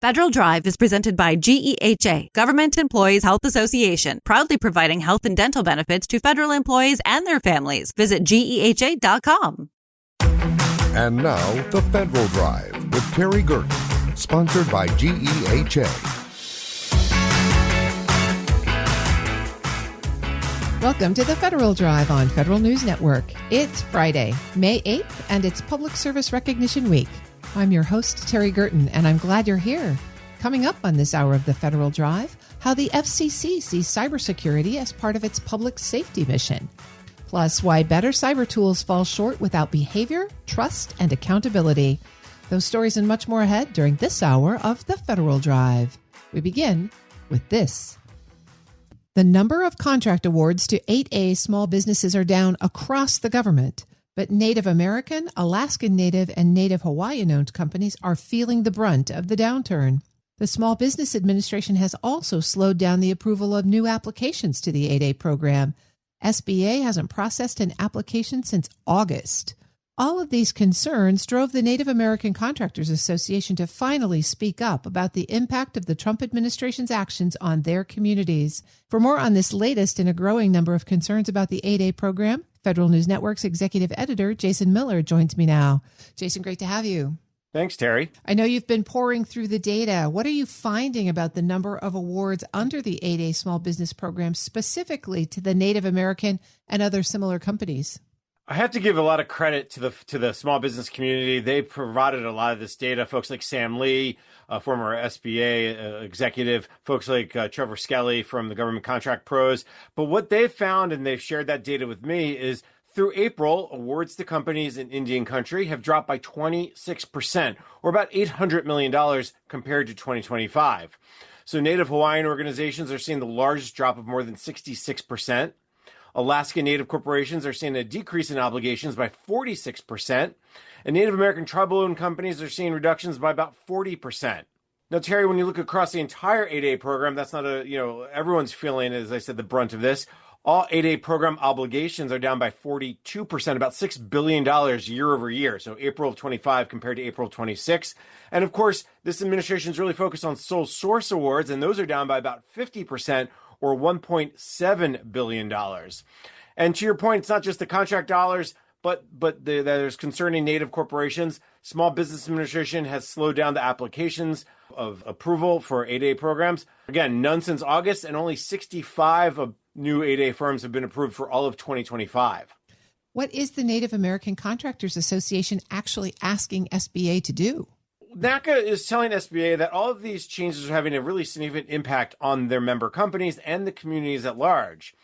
Federal Drive is presented by GEHA, Government Employees Health Association, proudly providing health and dental benefits to federal employees and their families. Visit GEHA.com. And now, the Federal Drive with Terry Gerton, sponsored by GEHA. Welcome to the Federal Drive on Federal News Network. It's Friday, May 8th, and it's Public Service Recognition Week. I'm your host, Terry Gerton, and I'm glad you're here. Coming up on this hour of the Federal Drive, how the FCC sees cybersecurity as part of its public safety mission. Plus, why better cyber tools fall short without behavior, trust, and accountability. Those stories and much more ahead during this hour of the Federal Drive. We begin with this. The number of contract awards to 8A small businesses are down across the government, but Native American, Alaskan Native, and Native Hawaiian-owned companies are feeling the brunt of the downturn. The Small Business Administration has also slowed down the approval of new applications to the 8A program. SBA hasn't processed an application since August. All of these concerns drove the Native American Contractors Association to finally speak up about the impact of the Trump administration's actions on their communities. For more on this latest and a growing number of concerns about the 8A program, Federal News Network's executive editor, Jason Miller, joins me now. Jason, great to have you. Thanks, Terry. I know you've been poring through the data. What are you finding about the number of awards under the 8A small business program, specifically to the Native American and other similar companies? I have to give a lot of credit to the small business community. They provided a lot of this data. Folks like Sam Lee, former SBA executive, folks like Trevor Skelly from the Government Contract Pros. But what they've found, and they've shared that data with me, is through April, awards to companies in Indian country have dropped by 26%, or about $800 million compared to 2025. So Native Hawaiian organizations are seeing the largest drop of more than 66%. Alaska Native corporations are seeing a decrease in obligations by 46%, and Native American tribal-owned companies are seeing reductions by about 40%. Now, Terry, when you look across the entire 8A program, that's not everyone's feeling, as I said, the brunt of this. All 8A program obligations are down by 42%, about $6 billion year over year. So April of 25 compared to April of 26. And of course, this administration is really focused on sole source awards, and those are down by about 50%, or $1.7 billion. And to your point, it's not just the contract dollars, but there's concerning Native corporations. Small Business Administration has slowed down the applications of approval for 8A programs. Again, none since August, and only 65 of new 8A firms have been approved for all of 2025. What is the Native American Contractors Association actually asking SBA to do? NACA is telling SBA that all of these changes are having a really significant impact on their member companies and the communities at large.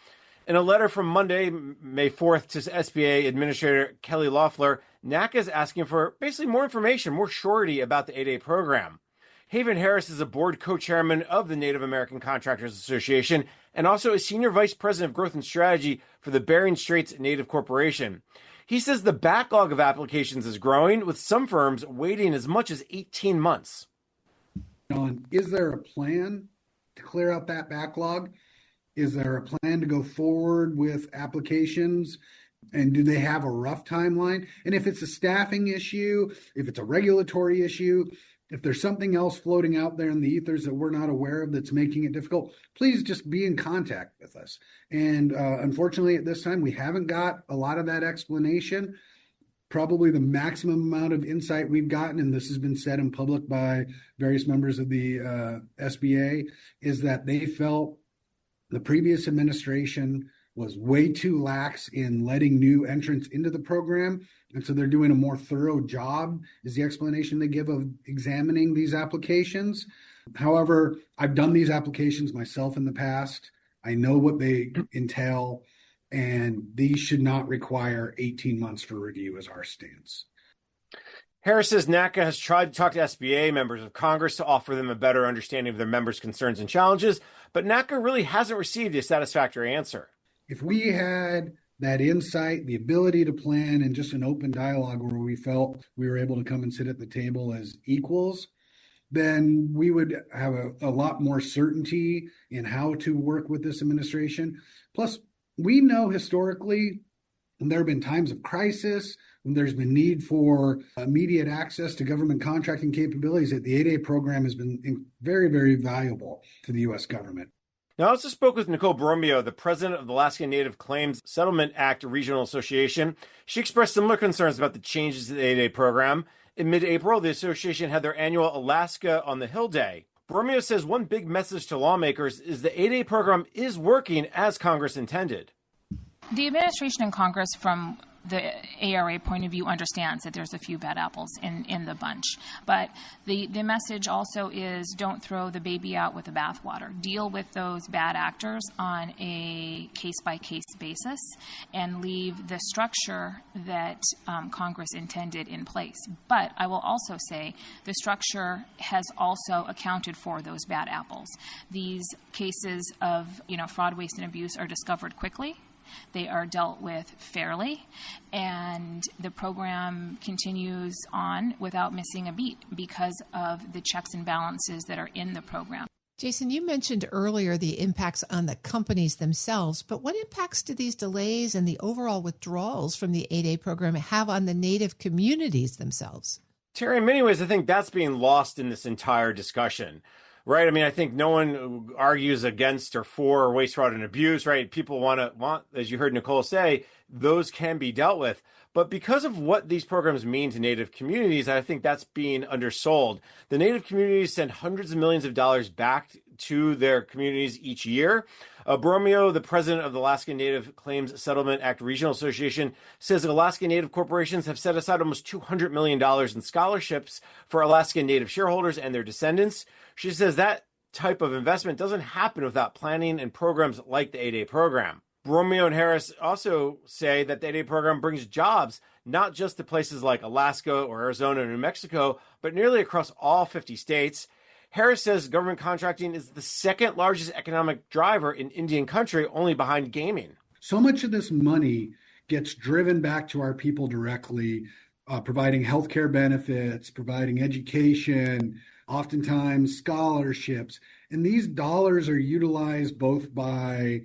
In a letter from Monday, May 4th, to SBA Administrator Kelly Loeffler, NACA is asking for basically more information, more surety about the 8A program. Haven Harris is a board co-chairman of the Native American Contractors Association and also a senior vice president of growth and strategy for the Bering Straits Native Corporation. He says the backlog of applications is growing, with some firms waiting as much as 18 months. Is there a plan to clear out that backlog? Is there a plan to go forward with applications? And do they have a rough timeline? And if it's a staffing issue, if it's a regulatory issue, if there's something else floating out there in the ethers that we're not aware of that's making it difficult, please just be in contact with us. And unfortunately, at this time, we haven't got a lot of that explanation. Probably the maximum amount of insight we've gotten, and this has been said in public by various members of the SBA, is that they felt the previous administration was way too lax in letting new entrants into the program. And so they're doing a more thorough job, is the explanation they give, of examining these applications. However, I've done these applications myself in the past. I know what they entail, and these should not require 18 months for review, is our stance. Harris says NACA has tried to talk to SBA members of Congress to offer them a better understanding of their members' concerns and challenges, but NACA really hasn't received a satisfactory answer. If we had that insight, the ability to plan, and just an open dialogue where we felt we were able to come and sit at the table as equals, then we would have a lot more certainty in how to work with this administration. Plus, we know historically there have been times of crisis when there's been need for immediate access to government contracting capabilities, that the 8A program has been very, very valuable to the U.S. government. Now, I also spoke with Nicole Borromeo, the president of the Alaska Native Claims Settlement Act Regional Association. She expressed similar concerns about the changes to the 8A program. In mid-April, the association had their annual Alaska on the Hill Day. Borromeo says one big message to lawmakers is the 8A program is working as Congress intended. The administration and Congress, from the ARA point of view, understands that there's a few bad apples in the bunch. But the message also is don't throw the baby out with the bathwater. Deal with those bad actors on a case-by-case basis and leave the structure that Congress intended in place. But I will also say the structure has also accounted for those bad apples. These cases of fraud, waste, and abuse are discovered quickly. They are dealt with fairly, and the program continues on without missing a beat because of the checks and balances that are in the program. Jason, you mentioned earlier the impacts on the companies themselves, but what impacts do these delays and the overall withdrawals from the 8A program have on the Native communities themselves? Terry, in many ways, I think that's being lost in this entire discussion. Right. I mean, I think no one argues against or for waste, fraud, and abuse. Right. People want, as you heard Nicole say, those can be dealt with. But because of what these programs mean to Native communities, I think that's being undersold. The Native communities send hundreds of millions of dollars back to their communities each year. Borromeo, the president of the Alaska Native Claims Settlement Act Regional Association, says that Alaska Native corporations have set aside almost $200 million in scholarships for Alaska Native shareholders and their descendants. She says that type of investment doesn't happen without planning and programs like the 8A program. Borromeo and Harris also say that the 8A program brings jobs not just to places like Alaska or Arizona or New Mexico, but nearly across all 50 states. Harris says government contracting is the second largest economic driver in Indian country, only behind gaming. So much of this money gets driven back to our people directly, providing healthcare benefits, providing education, oftentimes scholarships. And these dollars are utilized both by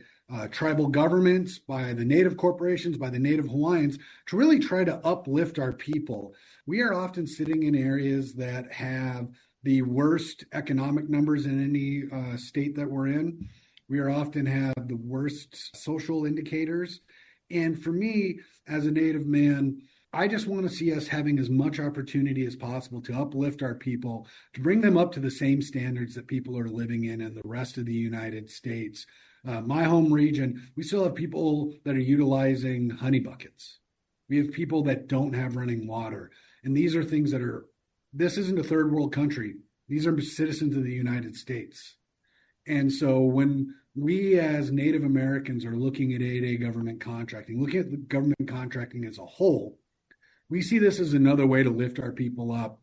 tribal governments, by the Native corporations, by the Native Hawaiians to really try to uplift our people. We are often sitting in areas that have the worst economic numbers in any state that we're in. We are often have the worst social indicators. And for me, as a Native man, I just want to see us having as much opportunity as possible to uplift our people, to bring them up to the same standards that people are living in the rest of the United States. My home region, we still have people that are utilizing honey buckets. We have people that don't have running water. And these are things that this isn't a third world country. These are citizens of the United States. And so when we as Native Americans are looking at 8A government contracting, looking at the government contracting as a whole, we see this as another way to lift our people up.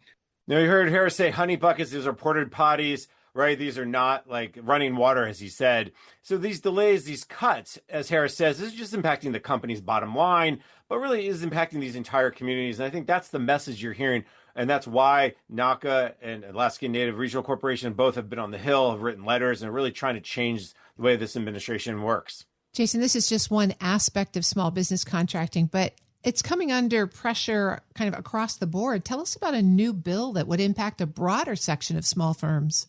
Now, you heard Harris say honey buckets, these are ported potties, right? These are not like running water, as he said. So these delays, these cuts, as Harris says, this is just impacting the company's bottom line, but really is impacting these entire communities. And I think that's the message you're hearing. And that's why NACA and Alaska Native Regional Corporation both have been on the Hill, have written letters, and are really trying to change the way this administration works. Jason, this is just one aspect of small business contracting, but it's coming under pressure kind of across the board. Tell us about a new bill that would impact a broader section of small firms.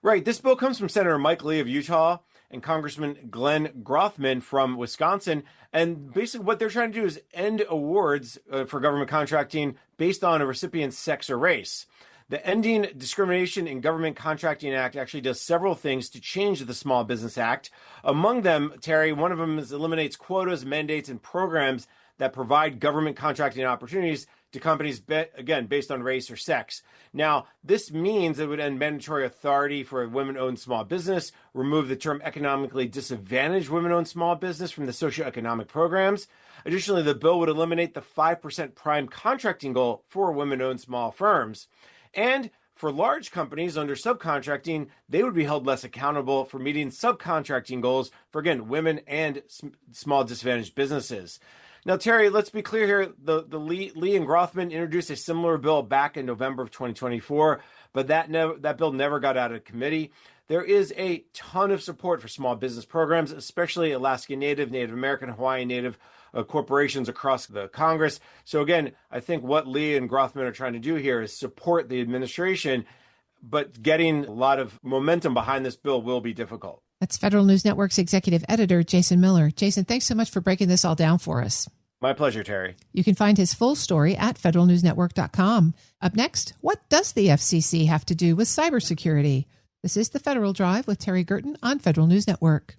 Right. This bill comes from Senator Mike Lee of Utah and Congressman Glenn Grothman from Wisconsin. And basically what they're trying to do is end awards for government contracting based on a recipient's sex or race. The Ending Discrimination in Government Contracting Act actually does several things to change the Small Business Act. Among them, Terry, one of them eliminates quotas, mandates, and programs that provide government contracting opportunities to companies, again, based on race or sex. Now, this means it would end mandatory authority for a women-owned small business, remove the term economically disadvantaged women-owned small business from the socioeconomic programs. Additionally, the bill would eliminate the 5% prime contracting goal for women-owned small firms. And for large companies under subcontracting, they would be held less accountable for meeting subcontracting goals for, again, women and small disadvantaged businesses. Now, Terry, let's be clear here. The Lee and Grothman introduced a similar bill back in November of 2024, but that bill never got out of committee. There is a ton of support for small business programs, especially Alaska Native, Native American, Hawaiian Native corporations across the Congress. So again, I think what Lee and Grothman are trying to do here is support the administration, but getting a lot of momentum behind this bill will be difficult. That's Federal News Network's executive editor, Jason Miller. Jason, thanks so much for breaking this all down for us. My pleasure, Terry. You can find his full story at federalnewsnetwork.com. Up next, what does the FCC have to do with cybersecurity? This is The Federal Drive with Terry Gerton on Federal News Network.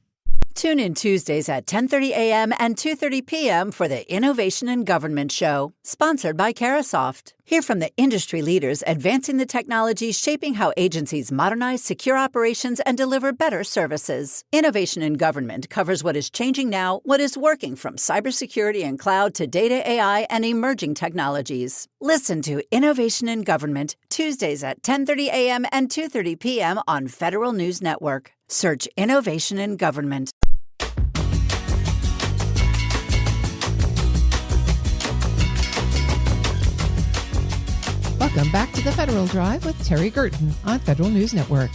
Tune in Tuesdays at 10:30 a.m. and 2:30 p.m. for the Innovation in Government Show, sponsored by Carasoft. Hear from the industry leaders advancing the technologies shaping how agencies modernize secure operations and deliver better services. Innovation in Government covers what is changing now, what is working from cybersecurity and cloud to data, AI, and emerging technologies. Listen to Innovation in Government, Tuesdays at 10:30 a.m. and 2:30 p.m. on Federal News Network. Search Innovation in Government. Welcome back to The Federal Drive with Terry Gerton on Federal News Network.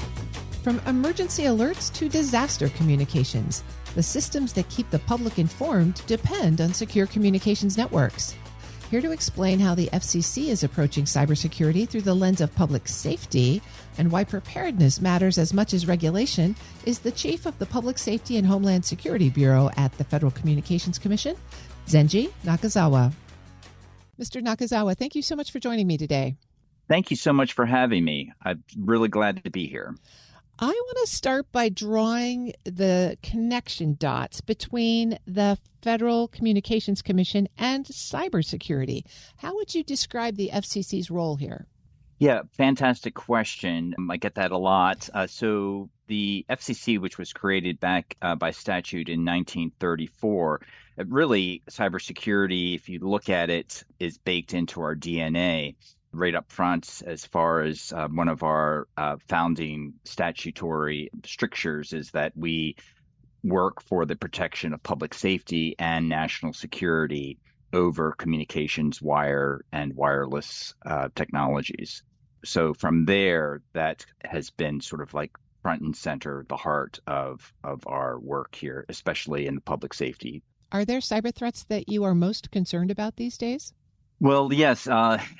From emergency alerts to disaster communications, the systems that keep the public informed depend on secure communications networks. Here to explain how the FCC is approaching cybersecurity through the lens of public safety and why preparedness matters as much as regulation is the chief of the Public Safety and Homeland Security Bureau at the Federal Communications Commission, Zenji Nakazawa. Mr. Nakazawa, thank you so much for joining me today. Thank you so much for having me. I'm really glad to be here. I want to start by drawing the connection dots between the Federal Communications Commission and cybersecurity. How would you describe the FCC's role here? Yeah, fantastic question. I get that a lot. So the FCC, which was created back by statute in 1934, really cybersecurity, if you look at it, is baked into our DNA. Right up front, as far as one of our founding statutory strictures is that we work for the protection of public safety and national security over communications wire and wireless technologies. So from there, that has been sort of like front and center, the heart of our work here, especially in the public safety. Are there cyber threats that you are most concerned about these days? Well, yes.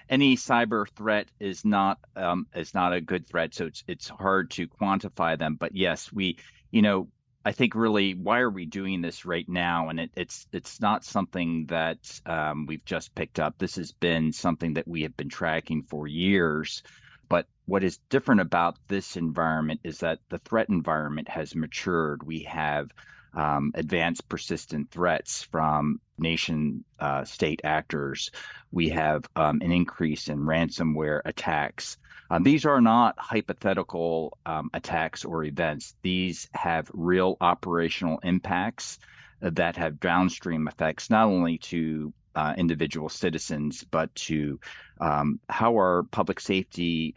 Any cyber threat is not a good threat, so it's hard to quantify them. But yes, I think really, why are we doing this right now? And it's not something that we've just picked up. This has been something that we have been tracking for years. But what is different about this environment is that the threat environment has matured. We have advanced persistent threats from nation-state actors. We have an increase in ransomware attacks. These are not hypothetical attacks or events. These have real operational impacts that have downstream effects, not only to individual citizens, but to how our public safety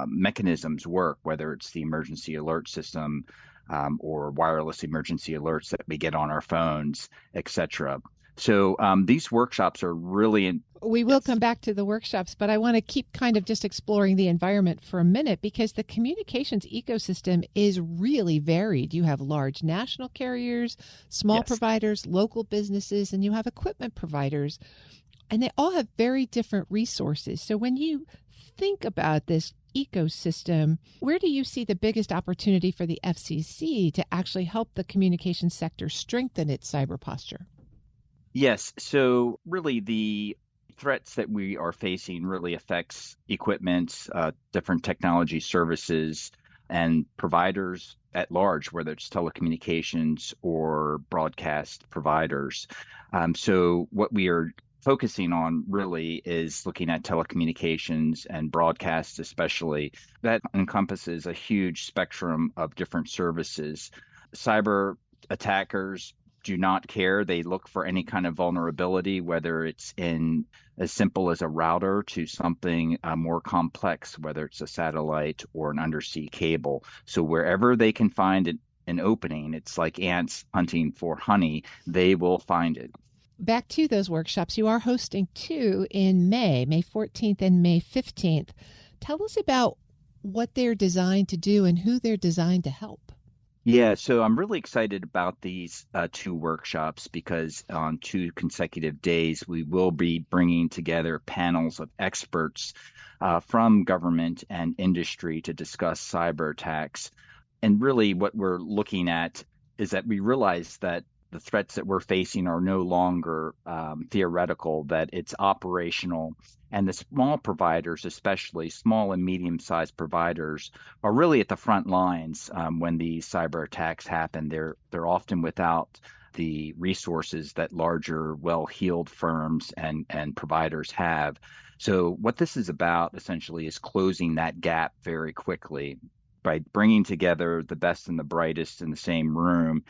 mechanisms work, whether it's the emergency alert system, or wireless emergency alerts that we get on our phones, et cetera. So these workshops are really We will come back to the workshops, but I want to keep kind of just exploring the environment for a minute because the communications ecosystem is really varied. You have large national carriers, small providers, local businesses, and you have equipment providers, and they all have very different resources. So when you think about this ecosystem, where do you see the biggest opportunity for the FCC to actually help the communications sector strengthen its cyber posture? Yes. So really the threats that we are facing really affects equipment, different technology services, and providers at large, whether it's telecommunications or broadcast providers. So what we are focusing on really is looking at telecommunications and broadcast especially. That encompasses a huge spectrum of different services. Cyber attackers do not care. They look for any kind of vulnerability, whether it's in as simple as a router to something more complex, whether it's a satellite or an undersea cable. So wherever they can find an opening, it's like ants hunting for honey, they will find it. Back to those workshops, you are hosting two in May 14th and May 15th. Tell us about what they're designed to do and who they're designed to help. Yeah, so I'm really excited about these two workshops because on two consecutive days, we will be bringing together panels of experts from government and industry to discuss cyber attacks. And really, what we're looking at is that we realize that the threats that we're facing are no longer theoretical, that it's operational. And the small providers, especially small and medium-sized providers, are really at the front lines when these cyber attacks happen. They're often without the resources that larger, well-heeled firms and providers have. So what this is about essentially is closing that gap very quickly by bringing together the best and the brightest in the same room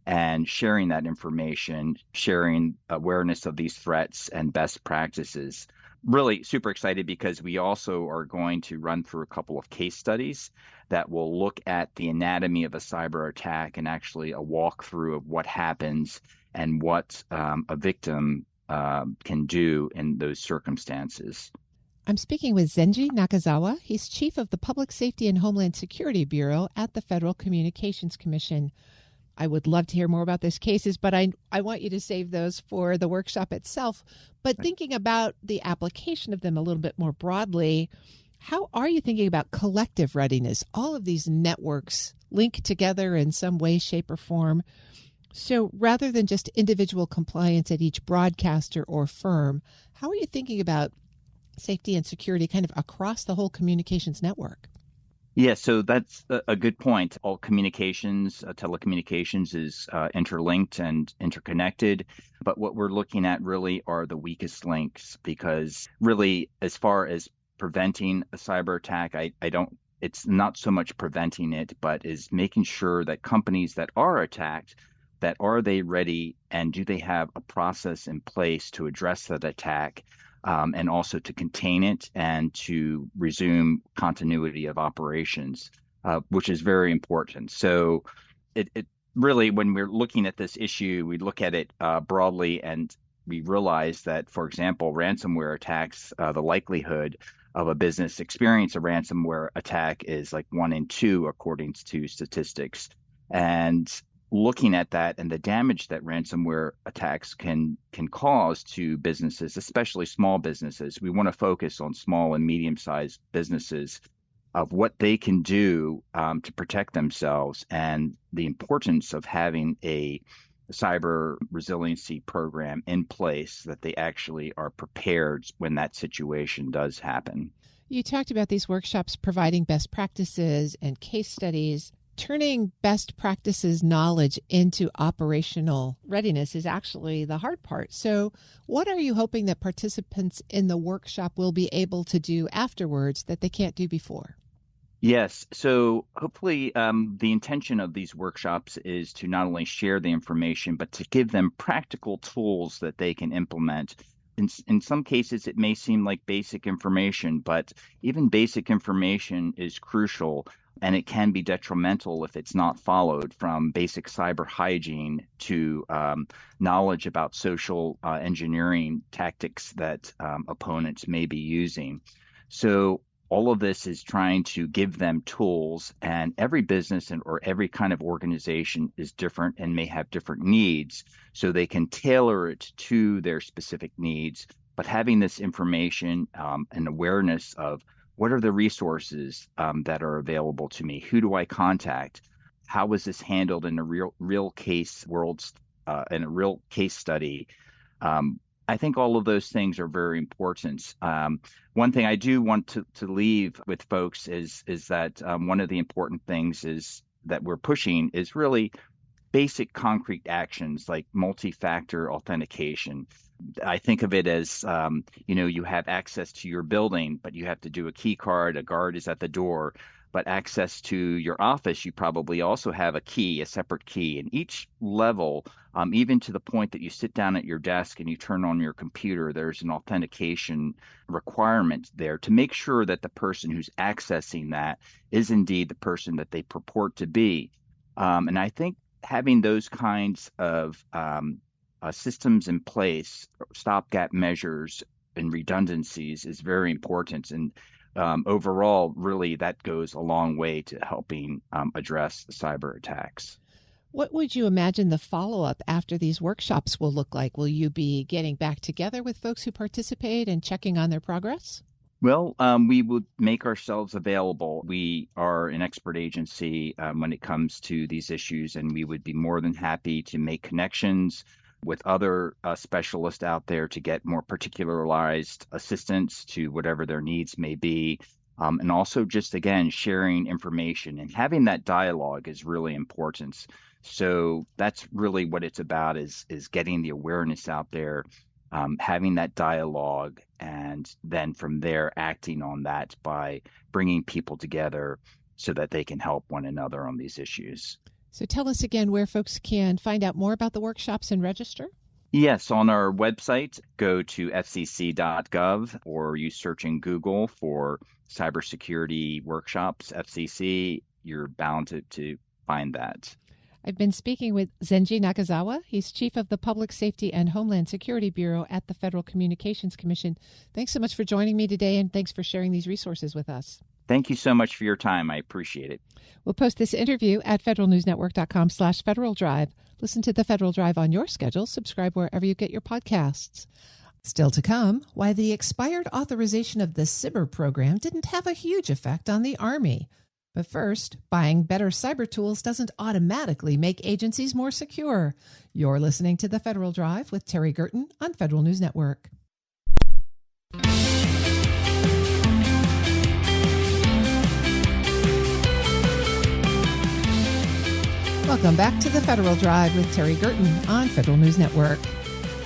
and sharing that information, sharing awareness of these threats and best practices. Really super excited because we also are going to run through a couple of case studies that will look at the anatomy of a cyber attack and actually a walkthrough of what happens and what a victim can do in those circumstances. I'm speaking with Zenji Nakazawa. He's chief of the Public Safety and Homeland Security Bureau at the Federal Communications Commission. I would love to hear more about those cases, but I want you to save those for the workshop itself. But thinking about the application of them a little bit more broadly, how are you thinking about collective readiness? All of these networks link together in some way, shape, or form. So rather than just individual compliance at each broadcaster or firm, how are you thinking about safety and security kind of across the whole communications network? Yeah, so that's a good point. All communications, telecommunications is interlinked and interconnected. But what we're looking at really are the weakest links because really, as far as preventing a cyber attack, it's not so much preventing it, but is making sure that companies that are attacked, that are they ready and do they have a process in place to address that attack? And also to contain it and to resume continuity of operations, which is very important. So it really, when we're looking at this issue, we look at it broadly and we realize that, for example, ransomware attacks, the likelihood of a business experience a ransomware attack is like 1 in 2, according to statistics. And looking at that and the damage that ransomware attacks can cause to businesses, especially small businesses. We want to focus on small and medium-sized businesses of what they can do to protect themselves and the importance of having a cyber resiliency program in place that they actually are prepared when that situation does happen. You talked about these workshops providing best practices and case studies. Turning best practices knowledge into operational readiness is actually the hard part. So what are you hoping that participants in the workshop will be able to do afterwards that they can't do before? Yes. So hopefully the intention of these workshops is to not only share the information, but to give them practical tools that they can implement. In some cases, it may seem like basic information, but even basic information is crucial. And it can be detrimental if it's not followed, from basic cyber hygiene to knowledge about social engineering tactics that opponents may be using. So all of this is trying to give them tools, and every business or every kind of organization is different and may have different needs. So they can tailor it to their specific needs. But having this information and awareness of what are the resources that are available to me? Who do I contact? How was this handled in a real case in a real case study? I think all of those things are very important. One thing I do want to leave with folks is that one of the important things is that we're pushing is really basic concrete actions like multi-factor authentication. I think of it as, you have access to your building, but you have to do a key card. A guard is at the door. But access to your office, you probably also have a key, a separate key. And each level, even to the point that you sit down at your desk and you turn on your computer, there's an authentication requirement there to make sure that the person who's accessing that is indeed the person that they purport to be. And I think having those kinds of systems in place, stopgap measures and redundancies is very important. And overall, really, that goes a long way to helping address cyber attacks. What would you imagine the follow-up after these workshops will look like? Will you be getting back together with folks who participate and checking on their progress? Well, we would make ourselves available. We are an expert agency when it comes to these issues, and we would be more than happy to make connections with other specialists out there to get more particularized assistance to whatever their needs may be. And also just, again, sharing information and having that dialogue is really important. So that's really what it's about is getting the awareness out there, having that dialogue, and then from there acting on that by bringing people together so that they can help one another on these issues. So tell us again where folks can find out more about the workshops and register. Yes, on our website, go to fcc.gov or you search in Google for cybersecurity workshops, FCC. You're bound to find that. I've been speaking with Zenji Nakazawa. He's chief of the Public Safety and Homeland Security Bureau at the Federal Communications Commission. Thanks so much for joining me today, and thanks for sharing these resources with us. Thank you so much for your time. I appreciate it. We'll post this interview at federalnewsnetwork.com/Federal Drive. Listen to the Federal Drive on your schedule. Subscribe wherever you get your podcasts. Still to come, why the expired authorization of the SBIR program didn't have a huge effect on the Army. But first, buying better cyber tools doesn't automatically make agencies more secure. You're listening to the Federal Drive with Terry Gerton on Federal News Network. Welcome back to the Federal Drive with Terry Gerton on Federal News Network.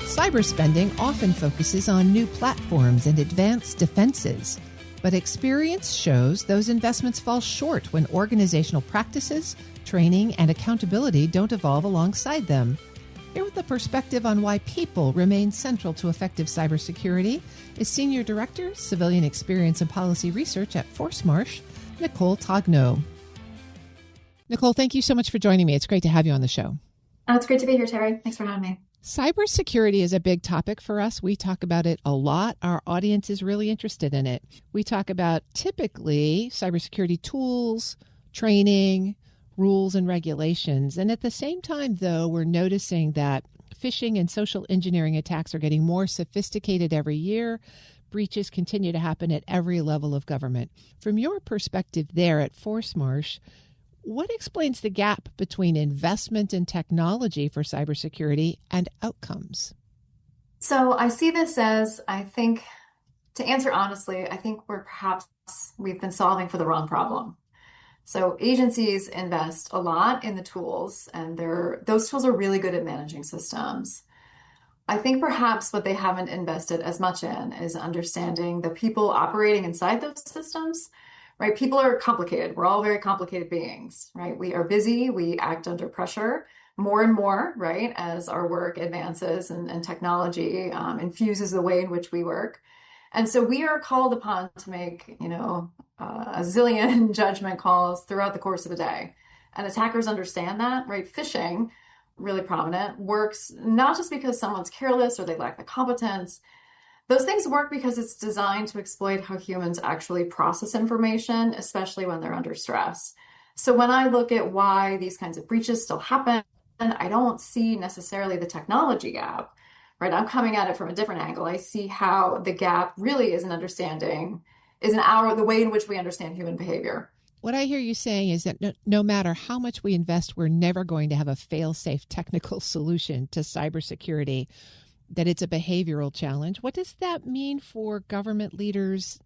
Cyber spending often focuses on new platforms and advanced defenses, but experience shows those investments fall short when organizational practices, training, and accountability don't evolve alongside them. Here with the perspective on why people remain central to effective cybersecurity is Senior Director, Civilian Experience and Policy Research at Force Marsh, Nicole Togno. Nicole, thank you so much for joining me. It's great to have you on the show. Oh, it's great to be here, Terry. Thanks for having me. Cybersecurity is a big topic for us. We talk about it a lot. Our audience is really interested in it. We talk about typically cybersecurity tools, training, rules, and regulations. And at the same time, though, we're noticing that phishing and social engineering attacks are getting more sophisticated every year. Breaches continue to happen at every level of government. From your perspective there at Force Marsh, what explains the gap between investment in technology for cybersecurity and outcomes? So I see this as, I think, to answer honestly, I think we've been solving for the wrong problem. So agencies invest a lot in the tools, and those tools are really good at managing systems. I think perhaps what they haven't invested as much in is understanding the people operating inside those systems. Right? People are complicated. We're all very complicated beings, right? We are busy. We act under pressure more and more, right? As our work advances and technology infuses the way in which we work. And so we are called upon to make, a zillion judgment calls throughout the course of a day. And attackers understand that, right? Phishing, really prominent, works not just because someone's careless or they lack the competence. Those things work because it's designed to exploit how humans actually process information, especially when they're under stress. So when I look at why these kinds of breaches still happen, I don't see necessarily the technology gap, right? I'm coming at it from a different angle. I see how the gap really is the way in which we understand human behavior. What I hear you saying is that no matter how much we invest, we're never going to have a fail-safe technical solution to cybersecurity, that it's a behavioral challenge. What does that mean for government leaders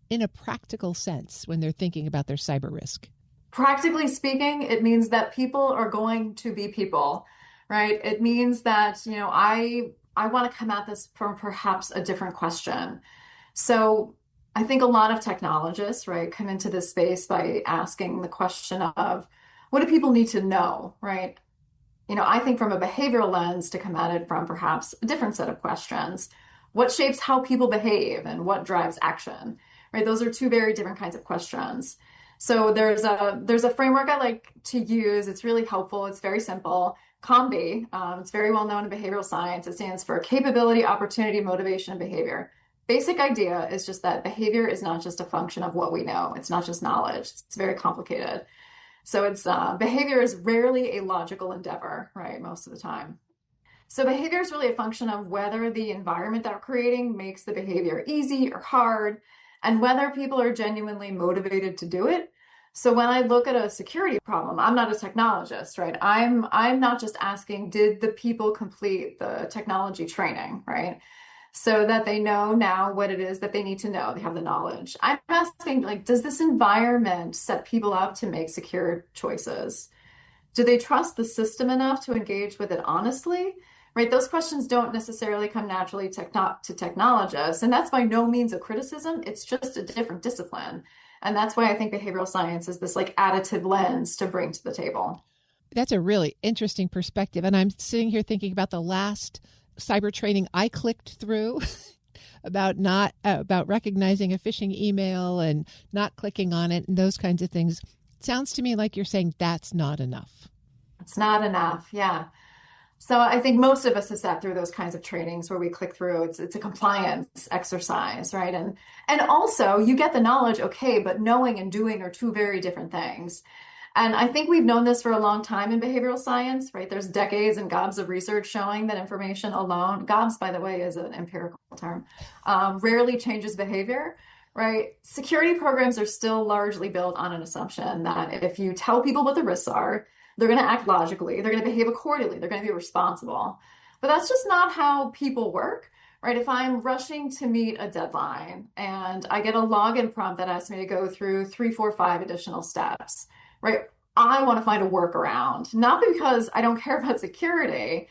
in a practical sense when they're thinking about their cyber risk? Practically speaking, it means that people are going to be people, right? It means that, I want to come at this from perhaps a different question. So I think a lot of technologists, right, come into this space by asking the question of, what do people need to know, right? I think from a behavioral lens to come at it from perhaps a different set of questions. What shapes how people behave and what drives action, right? Those are two very different kinds of questions. So there's a framework I like to use. It's really helpful. It's very simple. COMBE. It's very well known in behavioral science. It stands for capability, opportunity, motivation, and behavior. basic idea is just that behavior is not just a function of what we know. It's not just knowledge. It's very complicated. So it's behavior is rarely a logical endeavor, right? Most of the time. So behavior is really a function of whether the environment that we're creating makes the behavior easy or hard, and whether people are genuinely motivated to do it. So when I look at a security problem, I'm not a technologist, right? I'm not just asking, did the people complete the technology training, right? So that they know now what it is that they need to know. They have the knowledge. I'm asking, like, does this environment set people up to make secure choices? Do they trust the system enough to engage with it honestly? Right? Those questions don't necessarily come naturally to technologists. And that's by no means a criticism. It's just a different discipline. And that's why I think behavioral science is this like additive lens to bring to the table. That's a really interesting perspective. And I'm sitting here thinking about the last cyber training I clicked through about recognizing a phishing email and not clicking on it and those kinds of things. It sounds to me like you're saying that's not enough. It's not enough. Yeah. So I think most of us have sat through those kinds of trainings where we click through. It's a compliance exercise, right? And also you get the knowledge, okay, but knowing and doing are two very different things. And I think we've known this for a long time in behavioral science, right? There's decades and gobs of research showing that information alone, gobs, by the way, is an empirical term, rarely changes behavior, right? Security programs are still largely built on an assumption that if you tell people what the risks are, they're going to act logically, they're going to behave accordingly, they're going to be responsible. But that's just not how people work, right? If I'm rushing to meet a deadline and I get a login prompt that asks me to go through 3, 4, 5 additional steps, right? I want to find a workaround, not because I don't care about security,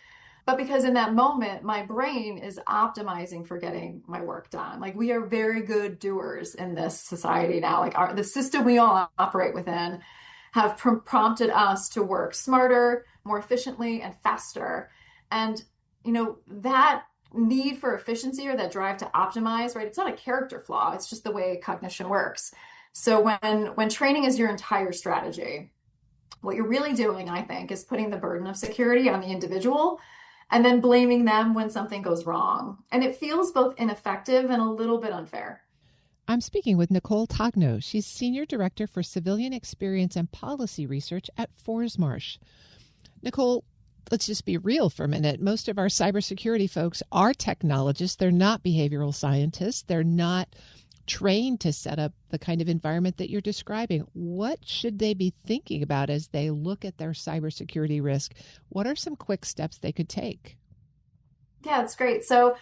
but because in that moment, my brain is optimizing for getting my work done. Like we are very good doers in this society now. Like the system we all operate within have prompted us to work smarter, more efficiently, and faster. And, that need for efficiency or that drive to optimize, right? It's not a character flaw. It's just the way cognition works. So when training is your entire strategy, what you're really doing, I think, is putting the burden of security on the individual and then blaming them when something goes wrong. And it feels both ineffective and a little bit unfair. I'm speaking with Nicole Togno. She's Senior Director for Civilian Experience and Policy Research at Forsmarsh. Nicole, let's just be real for a minute. Most of our cybersecurity folks are technologists. They're not behavioral scientists. They're not trained to set up the kind of environment that you're describing. What should they be thinking about as they look at their cybersecurity risk? What are some quick steps they could take? Yeah, it's great. So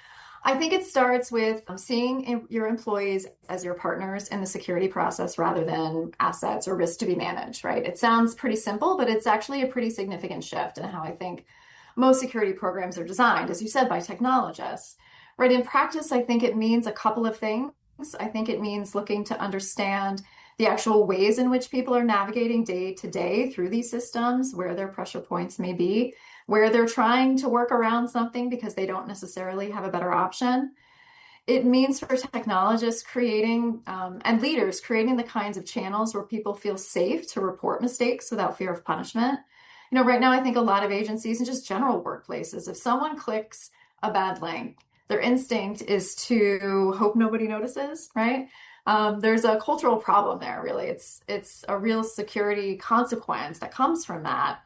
I think it starts with seeing your employees as your partners in the security process rather than assets or risks to be managed, right? It sounds pretty simple, but it's actually a pretty significant shift in how I think most security programs are designed, as you said, by technologists, right? In practice, I think it means a couple of things. I think it means looking to understand the actual ways in which people are navigating day to day through these systems, where their pressure points may be, where they're trying to work around something because they don't necessarily have a better option. It means for technologists creating and leaders creating the kinds of channels where people feel safe to report mistakes without fear of punishment. Right now, I think a lot of agencies and just general workplaces, if someone clicks a bad link, their instinct is to hope nobody notices, right? There's a cultural problem there, really. It's a real security consequence that comes from that.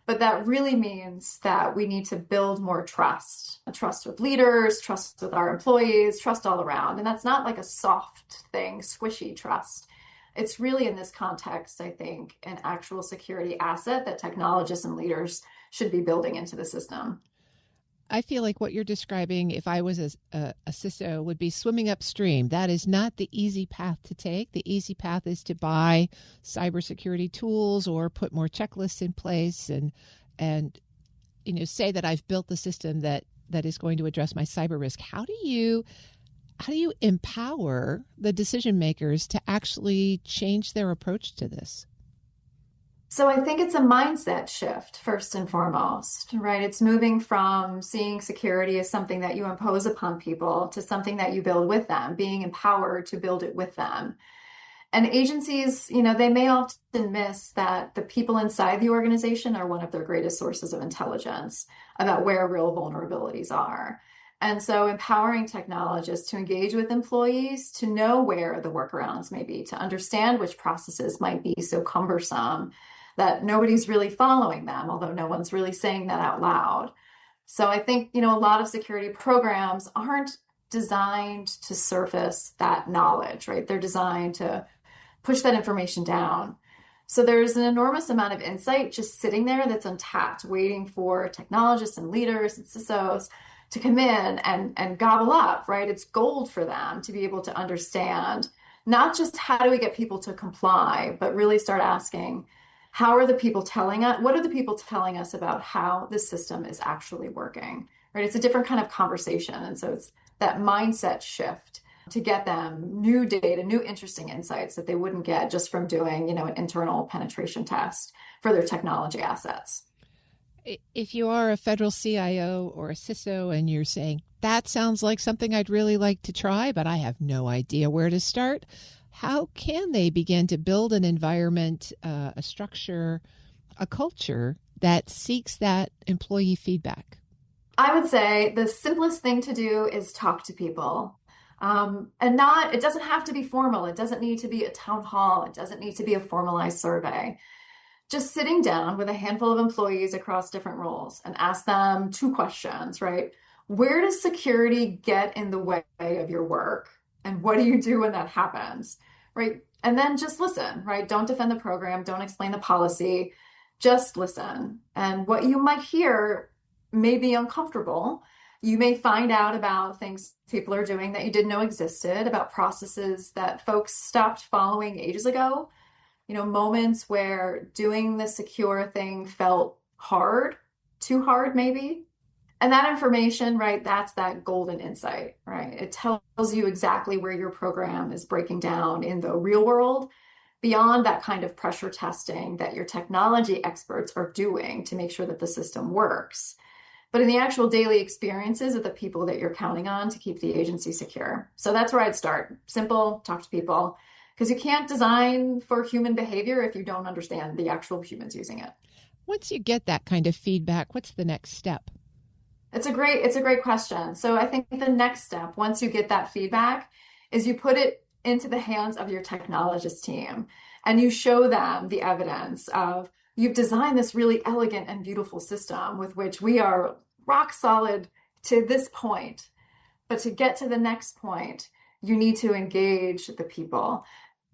But that really means that we need to build more trust with leaders, trust with our employees, trust all around. And that's not like a soft thing, squishy trust. It's really in this context, I think, an actual security asset that technologists and leaders should be building into the system. I feel like what you're describing, if I was a CISO, would be swimming upstream. That is not the easy path to take. The easy path is to buy cybersecurity tools or put more checklists in place and say that I've built the system that is going to address my cyber risk. How do you empower the decision makers to actually change their approach to this? So I think it's a mindset shift, first and foremost, right? It's moving from seeing security as something that you impose upon people to something that you build with them, being empowered to build it with them. And agencies, they may often miss that the people inside the organization are one of their greatest sources of intelligence about where real vulnerabilities are. And so empowering technologists to engage with employees, to know where the workarounds may be, to understand which processes might be so cumbersome that nobody's really following them, although no one's really saying that out loud. So I think, a lot of security programs aren't designed to surface that knowledge, right? They're designed to push that information down. So there's an enormous amount of insight just sitting there that's untapped, waiting for technologists and leaders and CISOs to come in and gobble up, right? It's gold for them to be able to understand not just how do we get people to comply, but really start asking, how are the people telling us, what are the people telling us about how the system is actually working, right? It's a different kind of conversation. And so it's that mindset shift to get them new data, new interesting insights that they wouldn't get just from doing, an internal penetration test for their technology assets. If you are a federal CIO or a CISO and you're saying, that sounds like something I'd really like to try, but I have no idea where to start, how can they begin to build an environment, a structure, a culture that seeks that employee feedback? I would say the simplest thing to do is talk to people. It doesn't have to be formal. It doesn't need to be a town hall. It doesn't need to be a formalized survey. Just sitting down with a handful of employees across different roles and ask them 2 questions, right? Where does security get in the way of your work? And what do you do when that happens, right? And then just listen, right? Don't defend the program. Don't explain the policy. Just listen. And what you might hear may be uncomfortable. You may find out about things people are doing that you didn't know existed, about processes that folks stopped following ages ago. Moments where doing the secure thing felt hard, too hard maybe. And that information, right, that's that golden insight, right? It tells you exactly where your program is breaking down in the real world, beyond that kind of pressure testing that your technology experts are doing to make sure that the system works, but in the actual daily experiences of the people that you're counting on to keep the agency secure. So that's where I'd start. Simple, talk to people. Because you can't design for human behavior if you don't understand the actual humans using it. Once you get that kind of feedback, what's the next step? It's a great question. So I think the next step, once you get that feedback, is you put it into the hands of your technologist team and you show them the evidence of you've designed this really elegant and beautiful system with which we are rock solid to this point. But to get to the next point, you need to engage the people.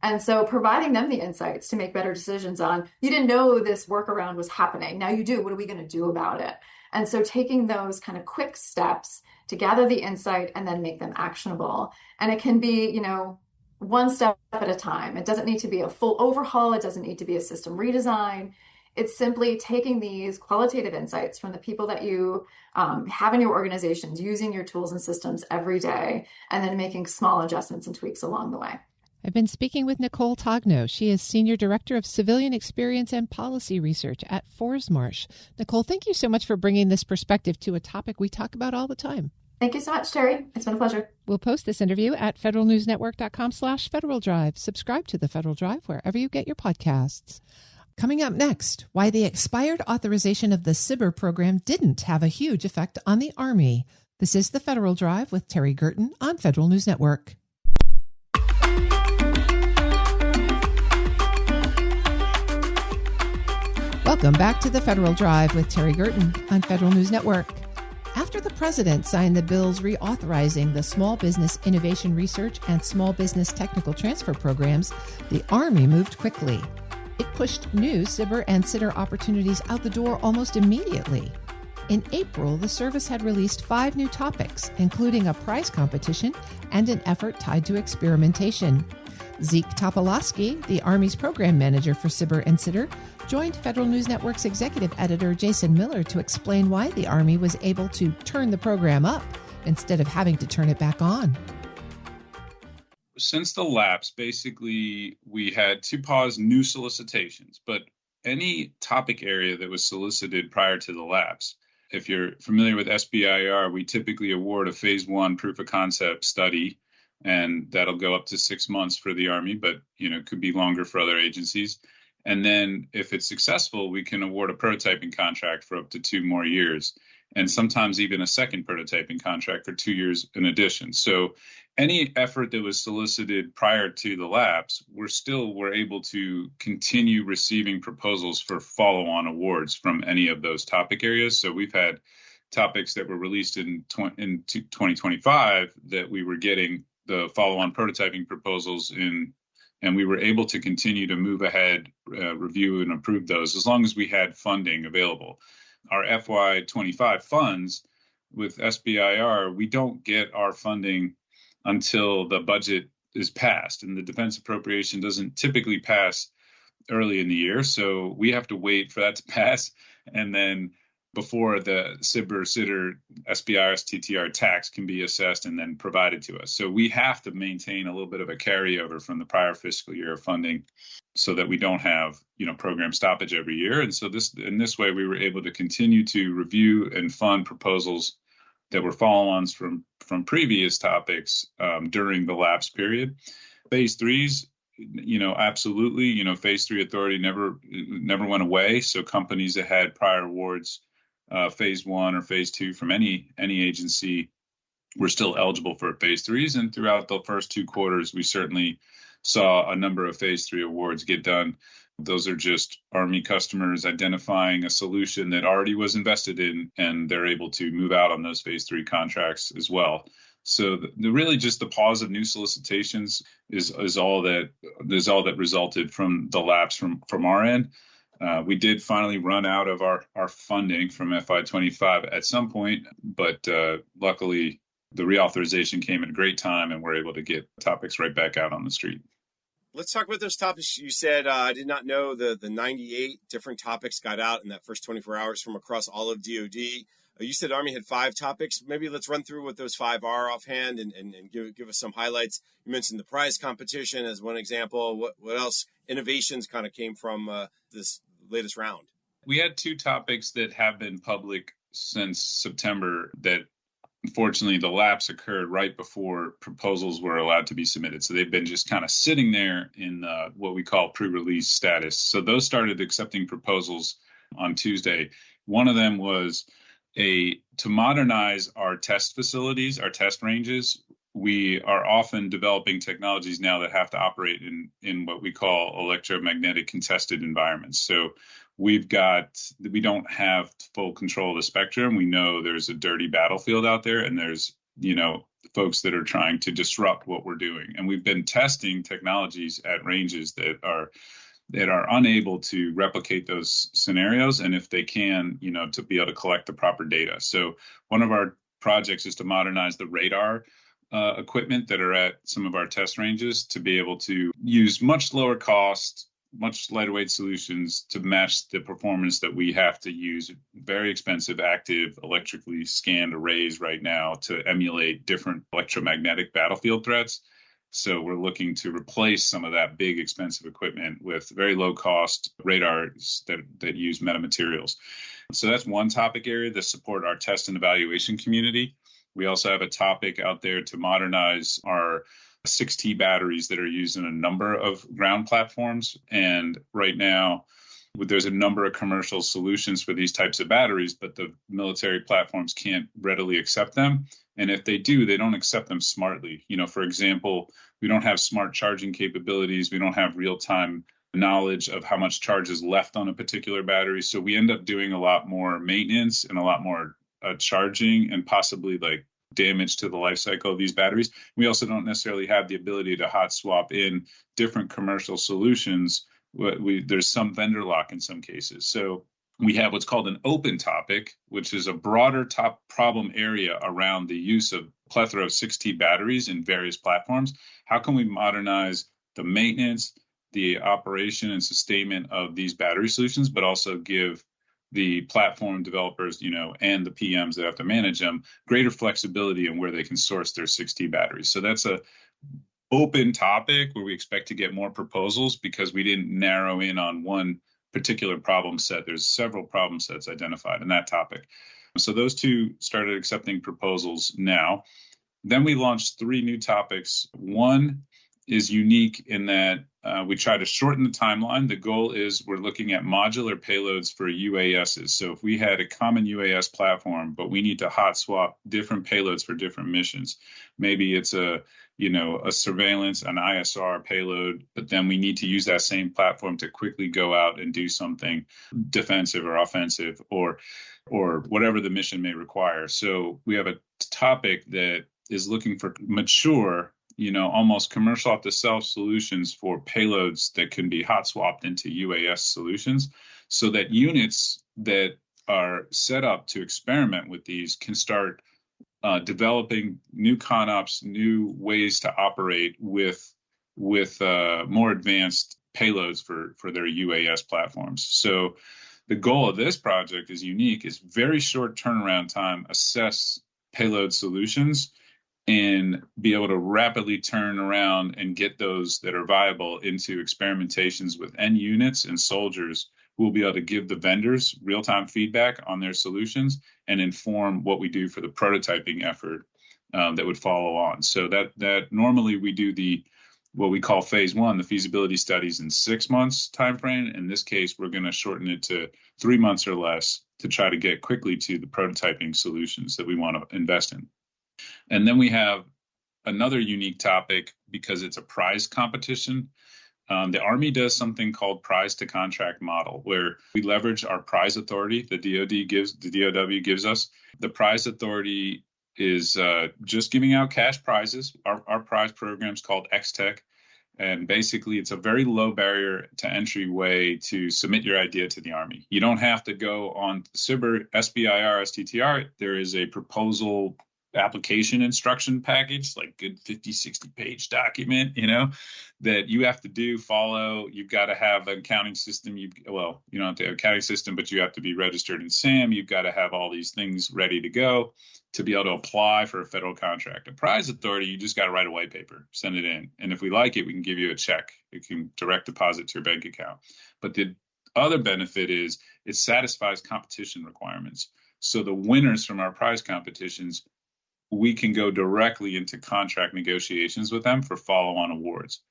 And so providing them the insights to make better decisions on, you didn't know this workaround was happening. Now you do. What are we going to do about it? And so taking those kind of quick steps to gather the insight and then make them actionable. And it can be, one step at a time. It doesn't need to be a full overhaul. It doesn't need to be a system redesign. It's simply taking these qualitative insights from the people that you have in your organizations, using your tools and systems every day, and then making small adjustments and tweaks along the way. I've been speaking with Nicole Togno. She is Senior Director of Civilian Experience and Policy Research at Forsmarsh. Nicole, thank you so much for bringing this perspective to a topic we talk about all the time. Thank you so much, Terry. It's been a pleasure. We'll post this interview at federalnewsnetwork.com/Federal Drive. Subscribe to the Federal Drive wherever you get your podcasts. Coming up next, why the expired authorization of the SBIR program didn't have a huge effect on the Army. This is the Federal Drive with Terry Gerton on Federal News Network. Welcome back to the Federal Drive with Terry Gerton on Federal News Network. After the president signed the bills reauthorizing the Small Business Innovation Research and Small Business Technical Transfer programs, the Army moved quickly. It pushed new SBIR and SITR opportunities out the door almost immediately. In April, the service had released 5 new topics, including a prize competition and an effort tied to experimentation. Zeke Topolowski, the Army's program manager for SBIR and SITR, joined Federal News Network's executive editor Jason Miller to explain why the Army was able to turn the program up instead of having to turn it back on. Since the lapse, basically, we had to pause new solicitations, but any topic area that was solicited prior to the lapse, if you're familiar with SBIR, we typically award a phase 1 proof of concept study, and that'll go up to 6 months for the Army, but could be longer for other agencies. And then if it's successful, we can award a prototyping contract for up to 2 more years. and sometimes even a second prototyping contract for 2 years in addition. So any effort that was solicited prior to the lapse, we're able to continue receiving proposals for follow-on awards from any of those topic areas. So we've had topics that were released in 2025 that we were getting the follow-on prototyping proposals in, and we were able to continue to move ahead, review and approve those as long as we had funding available. Our FY25 funds with SBIR, we don't get our funding until the budget is passed, and the defense appropriation doesn't typically pass early in the year. So we have to wait for that to pass, and then before the SIBR, SITR, SBIR, STTR tax can be assessed and then provided to us. So we have to maintain a little bit of a carryover from the prior fiscal year of funding so that we don't have, program stoppage every year. And so in this way, we were able to continue to review and fund proposals that were follow-ons from previous topics during the lapse period. Phase threes, absolutely, phase three authority never went away. So companies that had prior awards, phase one or phase two from any agency were still eligible for phase threes. And throughout the first 2 quarters, we certainly saw a number of phase three awards get done. Those are just Army customers identifying a solution that already was invested in, and they're able to move out on those phase three contracts as well. So really just the pause of new solicitations is all that resulted from the lapse from our end. We did finally run out of our funding from FY25 at some point, but luckily the reauthorization came at a great time and we're able to get topics right back out on the street. Let's talk about those topics. You said, I did not know the 98 different topics got out in that first 24 hours from across all of DOD. You said Army had 5 topics. Maybe let's run through what those 5 are offhand and give us some highlights. You mentioned the prize competition as one example. What else innovations kind of came from this latest round? We had 2 topics that have been public since September that unfortunately the lapse occurred right before proposals were allowed to be submitted. So they've been just kind of sitting there in what we call pre-release status. So those started accepting proposals on Tuesday. One of them was to modernize our test facilities, our test ranges. We are often developing technologies now that have to operate in what we call electromagnetic contested environments. So we don't have full control of the spectrum. We know there's a dirty battlefield out there, and there's, folks that are trying to disrupt what we're doing. And we've been testing technologies at ranges that are unable to replicate those scenarios, and if they can, to be able to collect the proper data. So one of our projects is to modernize the radar equipment that are at some of our test ranges to be able to use much lower cost, much lighter weight solutions to match the performance that we have to use very expensive active electrically scanned arrays right now to emulate different electromagnetic battlefield threats. So we're looking to replace some of that big expensive equipment with very low cost radars that use metamaterials. So that's one topic area to support our test and evaluation community. We also have a topic out there to modernize our 6T batteries that are used in a number of ground platforms. And right now, there's a number of commercial solutions for these types of batteries, but the military platforms can't readily accept them. And if they do, they don't accept them smartly. For example, we don't have smart charging capabilities. We don't have real-time knowledge of how much charge is left on a particular battery. So we end up doing a lot more maintenance and a lot more charging and possibly damage to the life cycle of these batteries. We also don't necessarily have the ability to hot swap in different commercial solutions. There's some vendor lock in some cases. So we have what's called an open topic, which is a broader top problem area around the use of plethora of 6T batteries in various platforms. How can we modernize the maintenance, the operation and sustainment of these battery solutions, but also give the platform developers, and the PMs that have to manage them, greater flexibility in where they can source their 6T batteries. So that's a open topic where we expect to get more proposals because we didn't narrow in on one particular problem set. There's several problem sets identified in that topic. So those 2 started accepting proposals now. Then we launched 3 new topics. One is unique in that we try to shorten the timeline. The goal is we're looking at modular payloads for UASs. So if we had a common UAS platform, but we need to hot swap different payloads for different missions, maybe it's a surveillance, an ISR payload, but then we need to use that same platform to quickly go out and do something defensive or offensive or whatever the mission may require. So we have a topic that is looking for mature, almost commercial off-the-shelf solutions for payloads that can be hot swapped into UAS solutions, so that units that are set up to experiment with these can start developing new ConOps, new ways to operate with more advanced payloads for their UAS platforms. So the goal of this project is unique, is very short turnaround time, assess payload solutions, and be able to rapidly turn around and get those that are viable into experimentations with end units and soldiers who will be able to give the vendors real-time feedback on their solutions and inform what we do for the prototyping effort that would follow on. So that normally we do what we call phase one, the feasibility studies, in 6 months timeframe. In this case, we're going to shorten it to 3 months or less to try to get quickly to the prototyping solutions that we want to invest in. And then we have another unique topic because it's a prize competition. The Army does something called prize to contract model, where we leverage our prize authority the DoW gives us. The prize authority is just giving out cash prizes. Our prize program is called X-Tech. And basically, it's a very low barrier to entry way to submit your idea to the Army. You don't have to go on SBIR, STTR. There is a proposal application instruction package, like good 50, 60-page document, that you have to follow. You've got to have an accounting system. You don't have to have an accounting system, but you have to be registered in SAM. You've got to have all these things ready to go to be able to apply for a federal contract. A prize authority, you just got to write a white paper, send it in. And if we like it, we can give you a check. You can direct deposit to your bank account. But the other benefit is it satisfies competition requirements. So the winners from our prize competitions, we can go directly into contract negotiations with them for follow-on awards.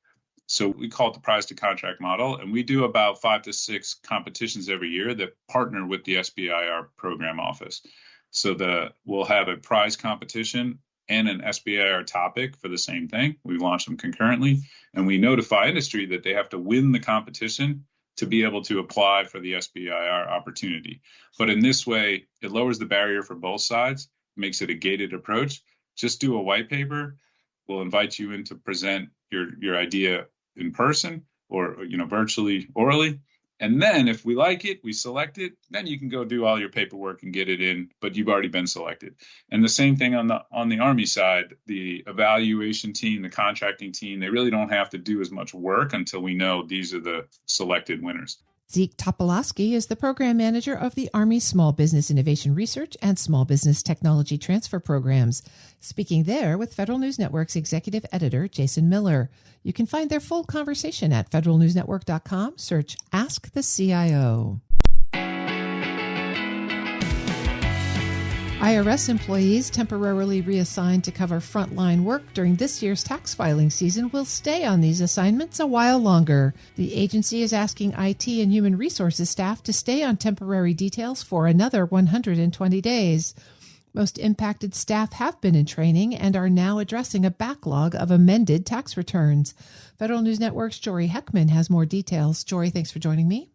So we call it the prize to contract model, and we do about 5 to 6 competitions every year that partner with the SBIR program office. So we'll have a prize competition and an SBIR topic for the same thing. We launch them concurrently, and we notify industry that they have to win the competition to be able to apply for the SBIR opportunity. But in this way, it lowers the barrier for both sides, makes it a gated approach. Just do a white paper. We'll invite you in to present your idea in person or virtually, orally. And then if we like it, we select it, then you can go do all your paperwork and get it in, but you've already been selected. And the same thing on the Army side, the evaluation team, the contracting team, they really don't have to do as much work until we know these are the selected winners. Zeke Topolowski is the program manager of the Army Small Business Innovation Research and Small Business Technology Transfer Programs, speaking there with Federal News Network's executive editor, Jason Miller. You can find their full conversation at federalnewsnetwork.com. Search Ask the CIO. IRS employees temporarily reassigned to cover frontline work during this year's tax filing season will stay on these assignments a while longer. The agency is asking IT and human resources staff to stay on temporary details for another 120 days. Most impacted staff have been in training and are now addressing a backlog of amended tax returns. Federal News Network's Jory Heckman has more details. Jory, thanks for joining me.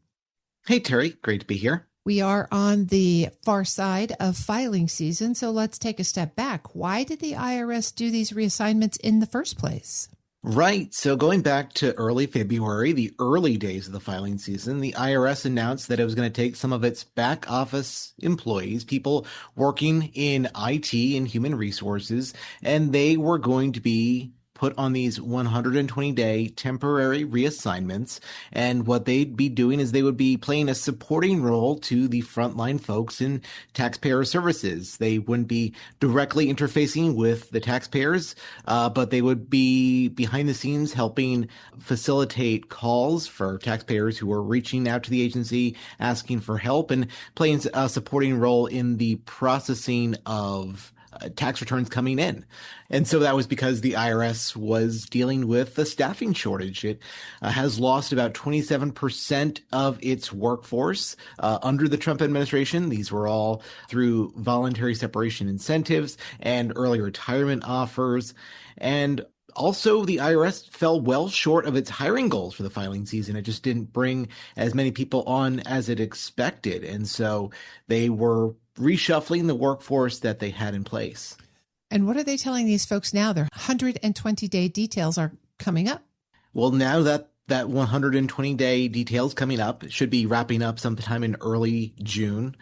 Hey, Terry. Great to be here. We are on the far side of filing season, so let's take a step back. Why did the IRS do these reassignments in the first place? Right. So going back to early February, the early days of the filing season, the IRS announced that it was going to take some of its back office employees, people working in IT and human resources, and they were going to be put on these 120-day temporary reassignments. And what they'd be doing is they would be playing a supporting role to the frontline folks in taxpayer services. They wouldn't be directly interfacing with the taxpayers, but they would be behind the scenes helping facilitate calls for taxpayers who are reaching out to the agency, asking for help, and playing a supporting role in the processing of tax returns coming in. And so that was because the IRS was dealing with a staffing shortage. It has lost about 27% of its workforce under the Trump administration. These were all through voluntary separation incentives and early retirement offers. And also, the IRS fell well short of its hiring goals for the filing season. It just didn't bring as many people on as it expected. And so they were reshuffling the workforce that they had in place. And what are they telling these folks now? Their 120-day details are coming up. Well, now that 120-day details coming up, it should be wrapping up sometime in early June.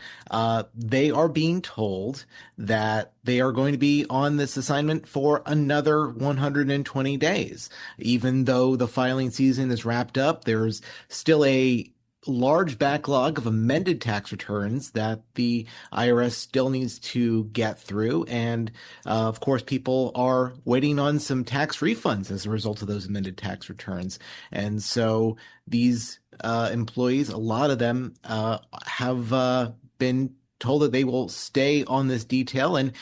They are being told that they are going to be on this assignment for another 120 days. Even though the filing season is wrapped up, there's still a large backlog of amended tax returns that the IRS still needs to get through. And of course, people are waiting on some tax refunds as a result of those amended tax returns. And so these employees, a lot of them have been told that they will stay on this detail. And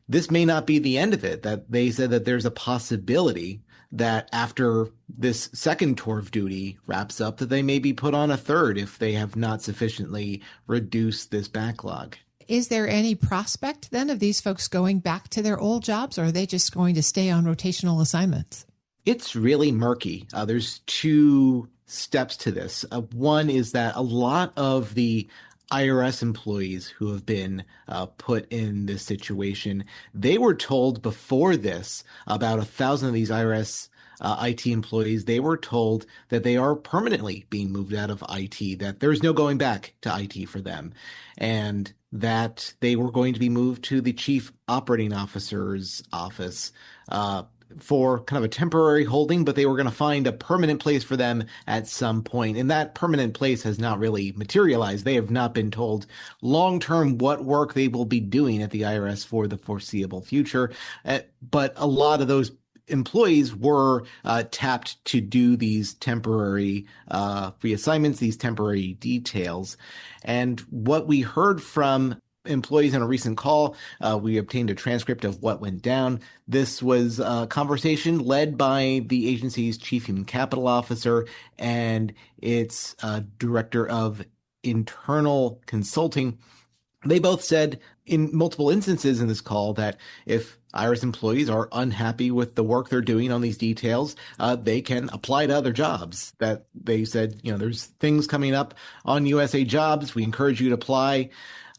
this may not be the end of it, that they said that there's a possibility that after this second tour of duty wraps up, that they may be put on a third if they have not sufficiently reduced this backlog. Is there any prospect then of these folks going back to their old jobs, or are they just going to stay on rotational assignments? It's really murky. There's two steps to this. One is that a lot of the IRS employees who have been put in this situation, they were told before this, about 1,000 of these IRS IT employees, they were told that they are permanently being moved out of IT, that there's no going back to IT for them, and that they were going to be moved to the chief operating officer's office for kind of a temporary holding, but they were going to find a permanent place for them at some point. And that permanent place has not really materialized. They have not been told long-term what work they will be doing at the IRS for the foreseeable future. But a lot of those employees were tapped to do these temporary reassignments, these temporary details. And what we heard from employees in a recent call, we obtained a transcript of what went down. This was a conversation led by the agency's chief human capital officer and its director of internal consulting. They both said in multiple instances in this call that if IRS employees are unhappy with the work they're doing on these details, they can apply to other jobs. That they said, there's things coming up on USA Jobs. We encourage you to apply.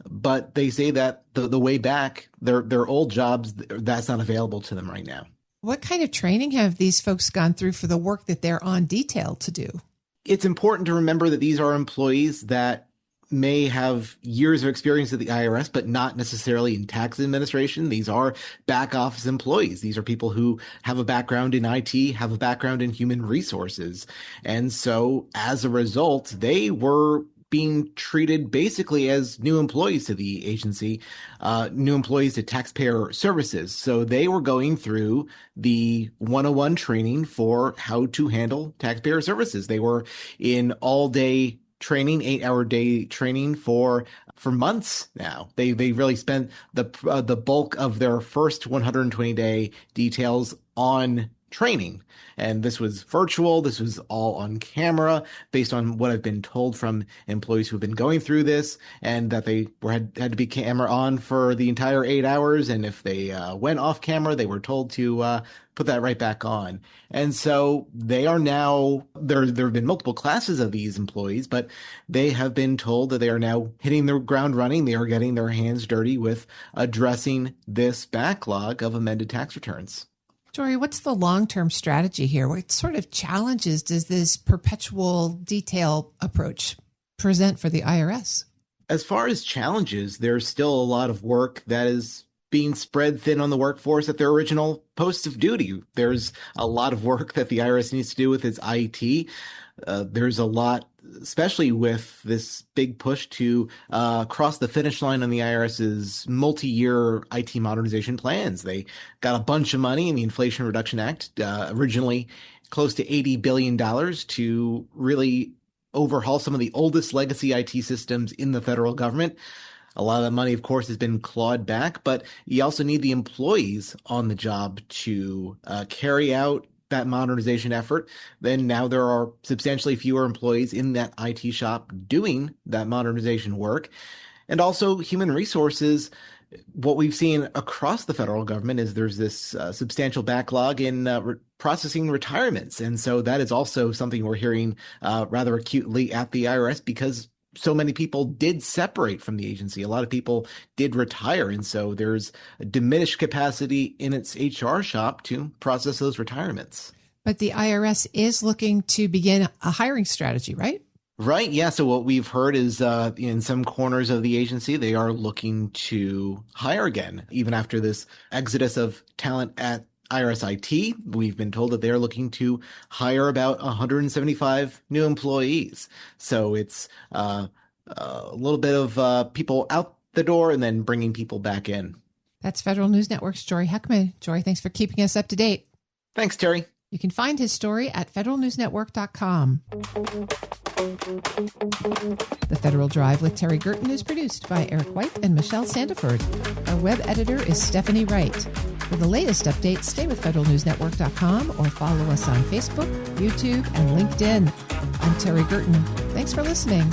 But they say that the way back, their old jobs, that's not available to them right now. What kind of training have these folks gone through for the work that they're on detail to do? It's important to remember that these are employees that may have years of experience at the IRS, but not necessarily in tax administration. These are back office employees. These are people who have a background in IT, have a background in human resources. And so as a result, they were being treated basically as new employees to the agency, new employees to taxpayer services. So they were going through the 101 training for how to handle taxpayer services. They were in all-day training, 8-hour day training for months now. They really spent the bulk of their first 120-day details on training. And this was virtual. This was all on camera based on what I've been told from employees who've been going through this, and that they had to be camera on for the entire 8 hours. And if they went off camera, they were told to put that right back on. And so they are now, there have been multiple classes of these employees, but they have been told that they are now hitting the ground running. They are getting their hands dirty with addressing this backlog of amended tax returns. Tori, what's the long-term strategy here? What sort of challenges does this perpetual detail approach present for the IRS? As far as challenges, there's still a lot of work that is being spread thin on the workforce at their original posts of duty. There's a lot of work that the IRS needs to do with its IT. There's a lot, especially with this big push to cross the finish line on the IRS's multi-year IT modernization plans. They got a bunch of money in the Inflation Reduction Act, originally close to $80 billion, to really overhaul some of the oldest legacy IT systems in the federal government. A lot of that money, of course, has been clawed back, but you also need the employees on the job to carry out that modernization effort. Then now there are substantially fewer employees in that IT shop doing that modernization work. And also human resources. What we've seen across the federal government is there's this substantial backlog in processing retirements. And so that is also something we're hearing rather acutely at the IRS, because so many people did separate from the agency. A lot of people did retire. And so there's a diminished capacity in its HR shop to process those retirements. But the IRS is looking to begin a hiring strategy, right? Right. Yeah. So what we've heard is in some corners of the agency, they are looking to hire again, even after this exodus of talent at IRS IT. We've been told that they're looking to hire about 175 new employees. So it's a little bit of people out the door and then bringing people back in. That's Federal News Network's Jory Heckman. Jory, thanks for keeping us up to date. Thanks, Terry. You can find his story at federalnewsnetwork.com. The Federal Drive with Terry Gerton is produced by Eric White and Michelle Sandiford. Our web editor is Stephanie Wright. For the latest updates, stay with federalnewsnetwork.com or follow us on Facebook, YouTube, and LinkedIn. I'm Terry Gerton. Thanks for listening.